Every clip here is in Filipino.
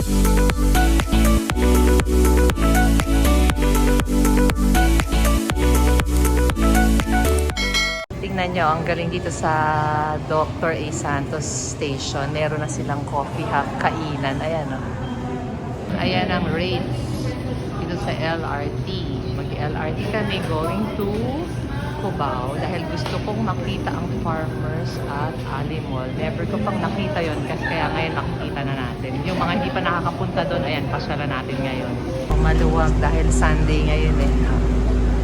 Tingnan nyo, ang galing dito sa Dr. A. Santos Station. Meron na silang coffee hub, kainan. Ayan o. Ayan ang rates dito sa LRT. Mag-LRT kami going to Cubao dahil gusto kong makita ang Farmers at Ali Mall. Never ko pang nakita yon kasi kaya ngayon nakikita na natin. Yung mga hindi pa nakakapunta doon, ayan, pasyalan natin ngayon. Maluwag dahil Sunday ngayon eh.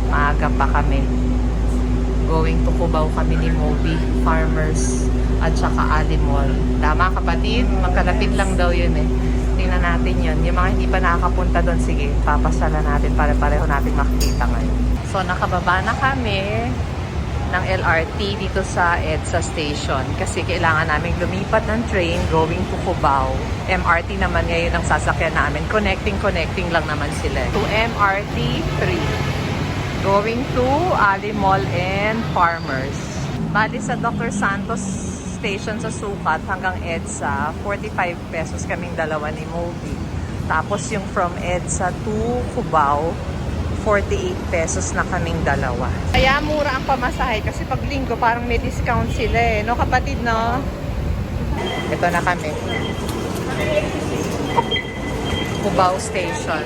Maaga pa kami. Going to Cubao kami ni Moby, Farmers at saka Ali Mall. Tama kapatid? Magkalapit lang daw yun eh. Tingnan natin yun. Yung mga hindi pa nakakapunta doon, sige, papasyalan natin para pareho natin makikita ngayon. So nakababa na kami ng LRT dito sa EDSA Station kasi kailangan namin lumipat ng train going to Cubao. MRT naman ngayon ang sasakyan namin. Connecting lang naman sila. To MRT 3. Going to Ali Mall and Farmers. Bali sa Dr. Santos Station sa Sukat hanggang EDSA, 45 pesos kaming dalawa ni Moby. Tapos yung from EDSA to Cubao, 48 pesos na kaming dalawa. Kaya mura ang pamasahe kasi pag linggo parang may discount sila eh. No kapatid, no? Ito na kami. Cubao Station.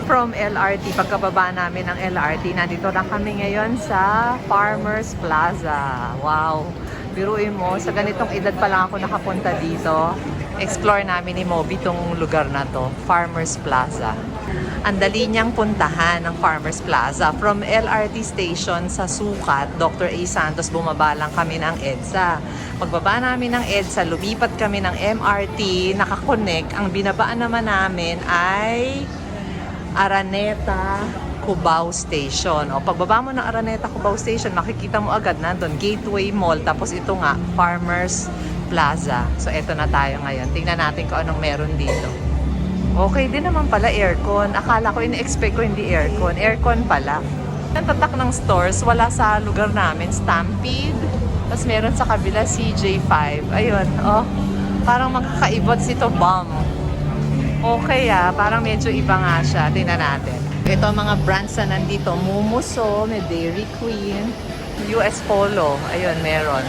From LRT, pagkababa namin ng LRT, nandito na kami ngayon sa Farmers Plaza. Wow! Biruin mo, sa ganitong edad pa lang ako nakapunta dito. Explore namin ni Moby itong lugar na to, Farmers Plaza. Ang dali niyang puntahan ng Farmers Plaza. From LRT station sa Sukat, Dr. A. Santos, bumaba lang kami ng EDSA. Pagbaba namin ng EDSA, lumipat kami ng MRT, nakakonect. Ang binabaan naman namin ay Araneta Cubao Station. O pagbaba mo ng Araneta Cubao Station, makikita mo agad nandun Gateway Mall. Tapos ito nga, Farmers Plaza. So eto na tayo ngayon. Tingnan natin kung anong meron dito. Okay din naman pala aircon. Akala ko, in-expect ko hindi aircon. Aircon pala. Ang tatak ng stores, wala sa lugar namin. Stampede. Tapos meron sa kabila CJ5. Ayun, oh. Parang magkakaibot sito bomb. Okay parang medyo iba nga siya. Tingnan natin. Ito ang mga brands na nandito. Mumuso, may Dairy Queen, US Polo. Ayun, meron.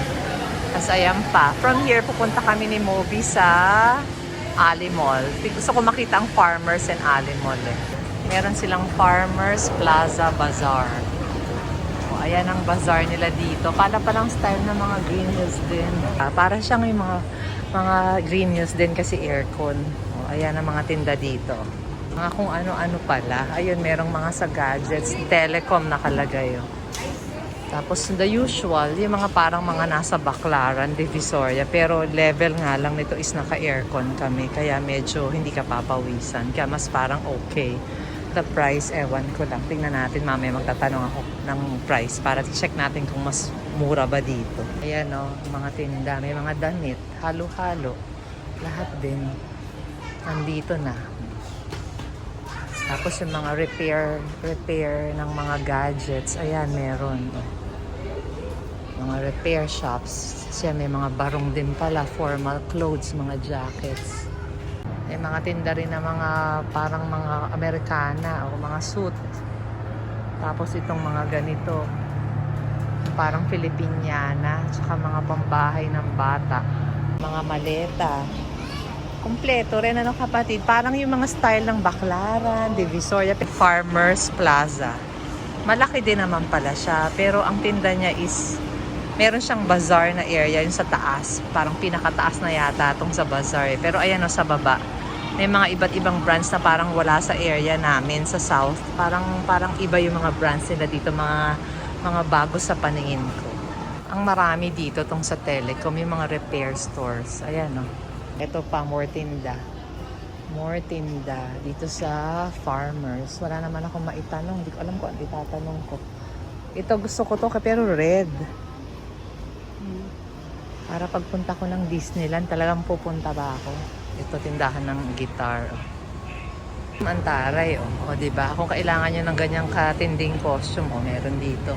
Tapos ayan pa. From here, pupunta kami ni Moby sa Ali Mall. Gusto ko makita ang Farmers and Ali Mall eh. Meron silang Farmers Plaza Bazaar. O, ayan ang bazaar nila dito. Pala palang style ng mga Green Hills din. Para siyang yung mga Green Hills din kasi aircon. O, ayan ang mga tinda dito. Mga kung ano-ano pala. Ayun, merong mga sa gadgets. Telecom nakalagay. O. Tapos the usual, yung mga parang mga nasa Baclaran, Divisoria. Pero level nga lang nito is naka-aircon kami. Kaya medyo hindi ka papawisan. Kaya mas parang okay. The price, ewan ko lang. Tingnan natin, mamaya magtatanong ako ng price para check natin kung mas mura ba dito. Ayan o, mga tinda. May mga damit. Halo-halo. Lahat din. Nandito na. Tapos yung mga repair ng mga gadgets. Ayan, meron. Mga repair shops. Siya may mga barong din pala. Formal clothes, mga jackets. May mga tinda rin na mga parang mga Americana o mga suit. Tapos itong mga ganito. Parang Filipiniana. Tsaka mga pambahay ng bata. Mga maleta. Kompleto rin ano kapatid. Parang yung mga style ng Baclaran, Divisoria, Farmers Plaza. Malaki din naman pala siya. Pero ang tinda niya is meron siyang bazaar na area yung sa taas. Parang pinakataas na yata itong sa bazaar. Pero ayan o sa baba. May mga iba't ibang brands na parang wala sa area namin sa south. Parang iba yung mga brands nila dito. Mga bago sa paningin ko. Ang marami dito tong sa Telecom. Yung mga repair stores. Ayan o. Ito pa, more tinda. More tinda dito sa Farmers. Wala naman akong maitanong. Hindi ko alam kung ano itatanong ko. Ito gusto ko to pero red. Para pagpunta ko ng Disneyland, talagang pupunta ba ako? Ito, tindahan ng guitar. Antaray, o diba? Kung kailangan nyo ng ganyang katinding costume, meron dito.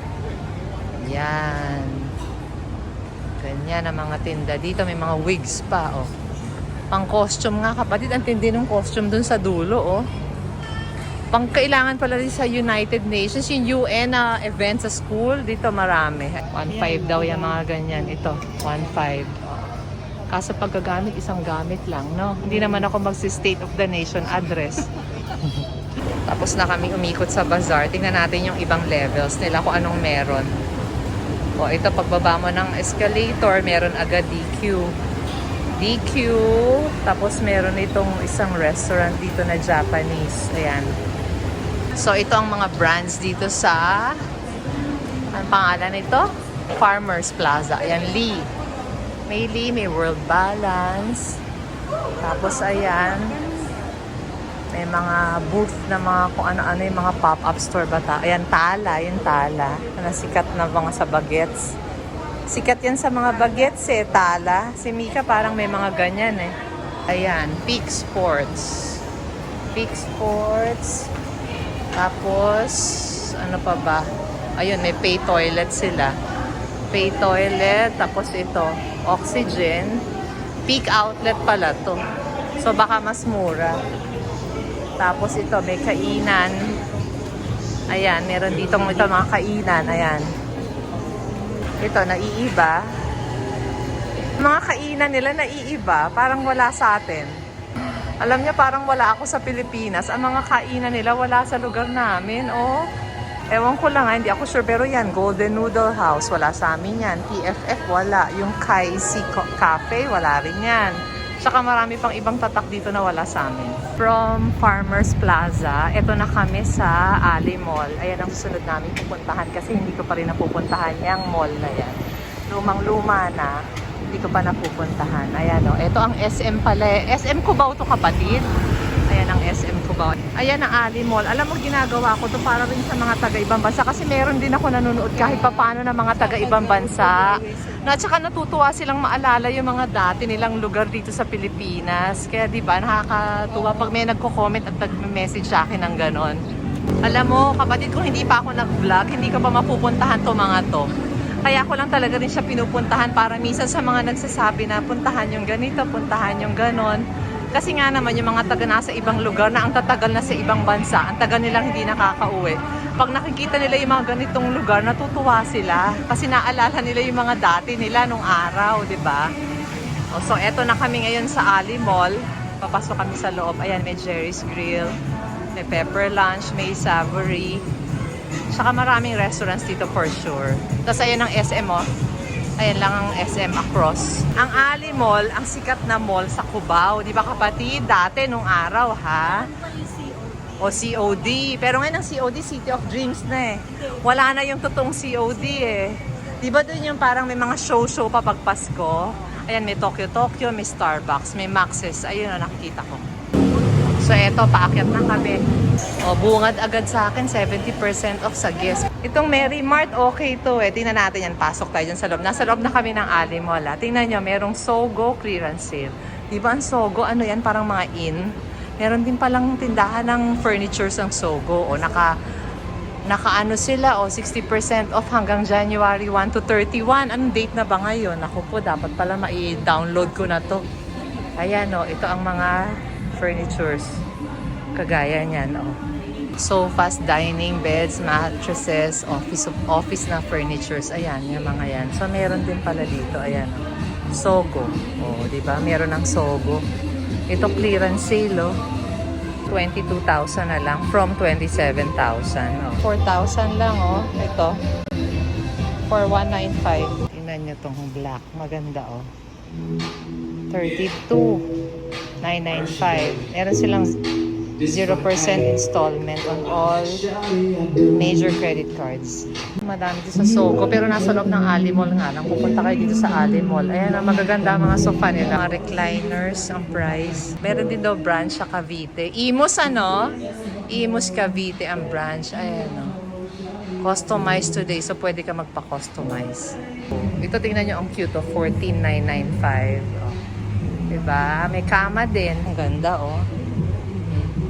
Yan. Ganyan ang mga tinda. Dito may mga wigs pa, Pang costume nga kapatid, ang tindi ng costume dun sa dulo, oh. Pang kailangan pala rin sa United Nations, yung UN na event sa school, dito marami. 1.5 daw yung mga ganyan. Ito, 1.5. Kaso paggagamit, isang gamit lang, no? Hindi naman ako magsi-State of the Nation address. Tapos na kami umikot sa bazaar. Tingnan natin yung ibang levels nila kung anong meron. O, ito, pagbaba mo ng escalator, meron agad DQ. DQ. Tapos meron itong isang restaurant dito na Japanese. Ayan. So, ito ang mga brands dito sa... Ang pangalan nito? Farmers Plaza. Ayan, Lee. May Lee, may World Balance. Tapos, ayan. May mga booth na mga kung ano-ano yung mga pop-up store ba ta? Ayan, Tala. Yung Tala. Na sikat na mga sa bagets. Sikat yan sa mga bagets eh, Tala. Si Mika parang may mga ganyan eh. Ayan, Peak Sports. Peak Sports. Tapos, ano pa ba? Ayun, may pay toilet sila. Pay toilet. Tapos ito, Oxygen. Peak outlet pala to. So, baka mas mura. Tapos ito, may kainan. Ayan, meron dito mga kainan. Ayan. Ito, naiiba. Mga kainan nila naiiba. Parang wala sa atin. Alam niya, parang wala ako sa Pilipinas. Ang mga kainan nila wala sa lugar namin. Oh, ewan ko lang, hindi ako sure. Pero yan, Golden Noodle House, wala sa amin yan. TFF, wala. Yung Kaisi Cafe, wala rin yan. Tsaka marami pang ibang tatak dito na wala sa amin. From Farmers Plaza, eto na kami sa Ali Mall. Ayan ang susunod namin pupuntahan kasi hindi ko pa rin napupuntahan yung mall na yan. Lumang-luma na. Hindi ko pa napupuntahan. Ayan o. Ito ang SM pala. SM Cubao to kapatid. Ayan ang SM Cubao. Ayan ang Ali Mall. Alam mo, ginagawa ko to para rin sa mga taga-ibang bansa. Kasi meron din ako nanonood kahit papaano ng mga taga-ibang bansa. At saka natutuwa silang maalala yung mga dati nilang lugar dito sa Pilipinas. Kaya diba, nakakatuwa pag may nagko-comment at nag-message sa akin ng ganon. Alam mo, kapatid, kung hindi pa ako nag-vlog, hindi ko pa mapupuntahan to mga to. Kaya ako lang talaga rin siya pinupuntahan para minsan sa mga nagsasabi na puntahan yung ganito, puntahan yung ganon. Kasi nga naman yung mga taga nasa ibang lugar na ang tatagal na sa ibang bansa, ang taga nilang hindi nakakauwi. Pag nakikita nila yung mga ganitong lugar, natutuwa sila. Kasi naalala nila yung mga dati nila nung araw, di ba? So eto na kami ngayon sa Ali Mall. Papasok kami sa loob. Ayan, may Jerry's Grill, may Pepper Lunch, may Savory. Saka maraming restaurants dito for sure. Tapos ayan ang SM oh. Ayan lang ang SM across. Ang Ali Mall, ang sikat na mall sa Cubao. Di ba kapatid? Dati nung araw ha? O COD. Pero ngayon ang COD, City of Dreams na eh. Wala na yung totoong COD eh. Di ba doon yung parang may mga show-show pa pag Pasko? Ayan, may Tokyo, may Starbucks, may Maxis. Ayun na nakikita ko. So eto, paakyat na kami. O, bungad agad sa akin, 70% off sa guest. Itong Mary Mart, okay to eh. Tingnan natin yan, pasok tayo dyan sa loob. Nasa loob na kami ng Ali Mall. Tingnan nyo, merong Sogo clearance sale. Diba ang Sogo, ano yan, parang mga in. Meron din palang tindahan ng furnitures ang Sogo. O, naka-ano sila, o 60% off hanggang January 1 to 31. Anong date na ba ngayon? Ako po, dapat pala ma-download ko na to. Ayan o, ito ang mga furnitures. Kagaya niyan, oh. Sofas, dining, beds, mattresses, office na furnitures. Ayan, yung mga yan. So, meron din pala dito. Ayan, Sogo. Oh, di ba? Meron ng Sogo. Ito clearance sale, oh. 22,000 na lang from 27,000. Oh. 4,000 lang, oh. Ito. For 195. Tingnan nyo tong black. Maganda, oh. 32,995. Meron silang 0% installment on all major credit cards. Madami dito sa Sogo, pero nasa loob ng Ali Mall nga lang. Pupunta kayo dito sa Ali Mall. Ayan, ang magaganda mga sofa nila. Mga recliners, ang price. Meron din daw branch sa Cavite. Imus ano? Imus Cavite ang branch. Ayan, no? Customize today, so pwede ka magpa-customize. Ito, tingnan nyo ang cute, oh. 14,995. Oh. Diba? May kama din. Ang ganda, oh.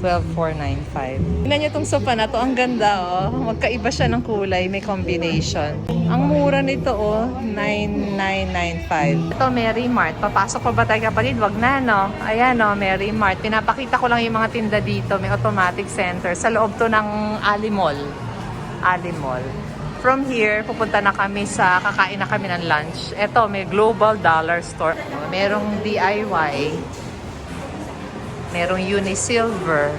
12,495. Tingnan nyo itong sofa na to. Ang ganda, oh. Magkaiba siya ng kulay. May combination. Ang mura nito, oh. 9,995. Ito, Mary Mart. Papasok pa ba tayo, kapatid? Wag na, no? Ayan, oh, Mary Mart. Pinapakita ko lang yung mga tinda dito. May automatic center. Sa loob to ng Ali Mall. Ali Mall. From here, pupunta na kami sa, kakain na kami ng lunch. Ito, may Global Dollar Store. Merong DIY. Merong Unisilver.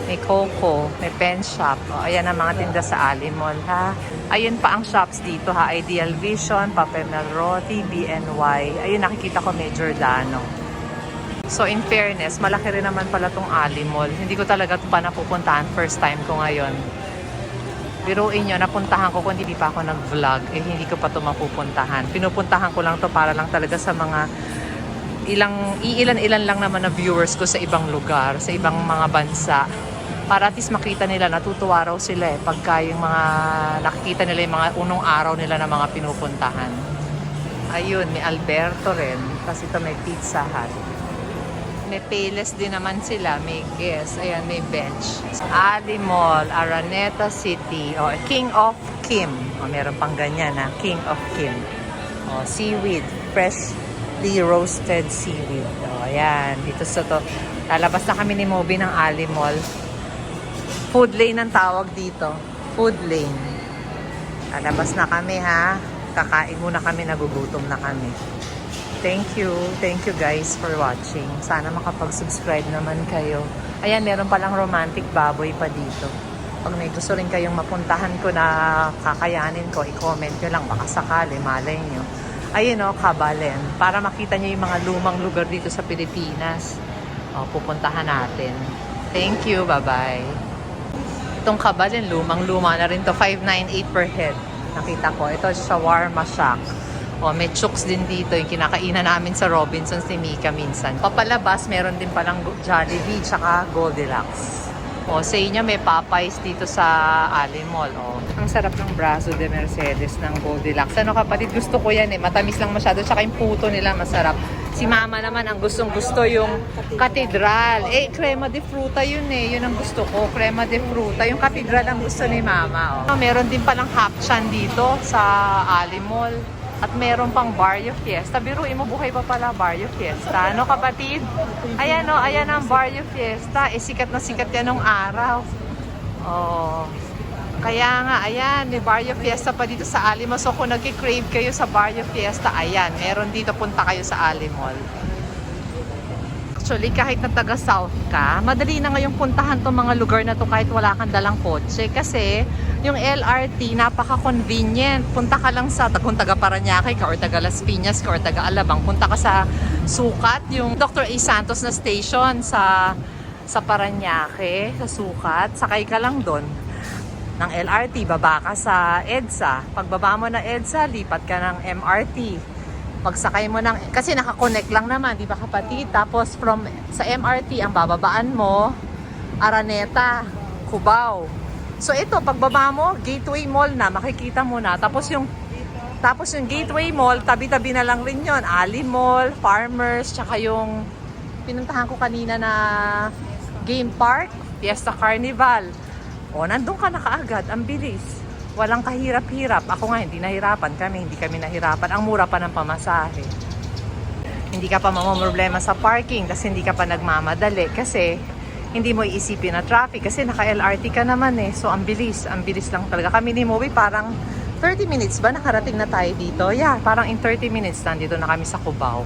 May Coco. May pen shop. O, ayan ang mga tinda sa Ali Mall, ha? Ayun pa ang shops dito, ha? Ideal Vision, Papel Melroti, BNY. Ayun, nakikita ko may Giordano. So, in fairness, malaki rin naman pala tong Ali Mall. Hindi ko talaga ito pa napupuntahan. First time ko ngayon. Biruin nyo, napuntahan ko kung hindi pa ako nag-vlog, eh hindi ko pa ito mapupuntahan. Pinupuntahan ko lang to para lang talaga sa mga ilan-ilan lang naman na viewers ko sa ibang lugar, sa ibang mga bansa. Para at least makita nila, natutuwa raw sila eh, pagka yung mga nakikita nila yung mga unong araw nila na mga pinupuntahan. Ayun, may Alberto rin, kasi ito may Pizza Hut. May Payless din naman sila, may Guess, ayan, may Bench. Ali Mall, Araneta City, oh, King of Kim. Oh, meron pang ganyan, ha? King of Kim. Oh, seaweed, freshly roasted seaweed. Oh, ayan, dito sa to. Lalabas na kami ni Moby ng Ali Mall. Food lane ang tawag dito. Food lane. Lalabas na kami, ha? Kakain muna kami, nagugutom na kami. Thank you guys for watching. Sana makapag-subscribe naman kayo. Ayan, meron palang romantic baboy pa dito. Pag may gusto rin kayong mapuntahan ko na kakayanin ko, i-comment nyo lang. Baka sakali, malay nyo. Ayun o, Cabalen. Para makita nyo yung mga lumang lugar dito sa Pilipinas. O, pupuntahan natin. Thank you, bye-bye. Itong Cabalen, lumang-luma na rin to. 598 per head. Nakita ko. Ito, Shawarma Shack. O, may chooks din dito, yung kinakainan namin sa Robinsons ni Mika minsan. Papalabas, meron din palang Jollibee, tsaka Goldilocks. O, sa inyo, may Popeyes dito sa Ali Mall. O, ang sarap ng braso de Mercedes ng Goldilocks. Ano kapatid, gusto ko yan eh. Matamis lang masyado, tsaka yung puto nila masarap. Si mama naman, ang gustong-gusto yung Katedral. Eh, crema de fruta yun eh. Yun ang gusto ko, crema de fruta. Yung Katedral ang gusto ni mama. O. Meron din palang Hapchan dito sa Ali Mall. At meron pang Barrio Fiesta. Biruin mo, buhay pa pala Barrio Fiesta. Ano kapatid? Ayan o, ayan ang Barrio Fiesta. Eh, sikat na sikat yan nung araw. Oh. Kaya nga, ayan, may Barrio Fiesta pa dito sa Ali Mall. So kung nag-crave kayo sa Barrio Fiesta, ayan, meron dito, punta kayo sa Ali Mall. Actually, kahit na taga-south ka, madali na ngayong puntahan tong mga lugar na to kahit wala kang dalang kotse. Kasi yung LRT, napaka-convenient. Punta ka lang sa, kung taga Parañaque ka or taga Las Piñas ka or taga Alabang, punta ka sa Sukat, yung Dr. A. Santos na station sa Parañaque, sa Sukat. Sakay ka lang doon ng LRT, baba ka sa EDSA. Pagbaba mo na EDSA, lipat ka ng MRT. Pagsakay mo ng, kasi nakakonect lang naman, di ba kapatid? Tapos sa MRT, ang bababaan mo, Araneta, Cubao. So ito, pagbaba mo, Gateway Mall na, makikita mo na. Tapos yung Gateway Mall, tabi-tabi na lang rin yun. Ali Mall, Farmers, tsaka yung pinuntahan ko kanina na Game Park, Fiesta Carnival. O, nandun ka na kaagad, ang bilis. Walang kahirap-hirap. Ako nga, hindi kami nahirapan. Ang mura pa ng pamasahe. Hindi ka pa mamamroblema sa parking kasi hindi ka pa nagmamadali. Kasi hindi mo iisipin na traffic kasi naka-LRT ka naman eh. So, ang bilis lang talaga. Kami ni Moby parang 30 minutes ba nakarating na tayo dito? Yeah, parang in 30 minutes nandito na kami sa Cubao.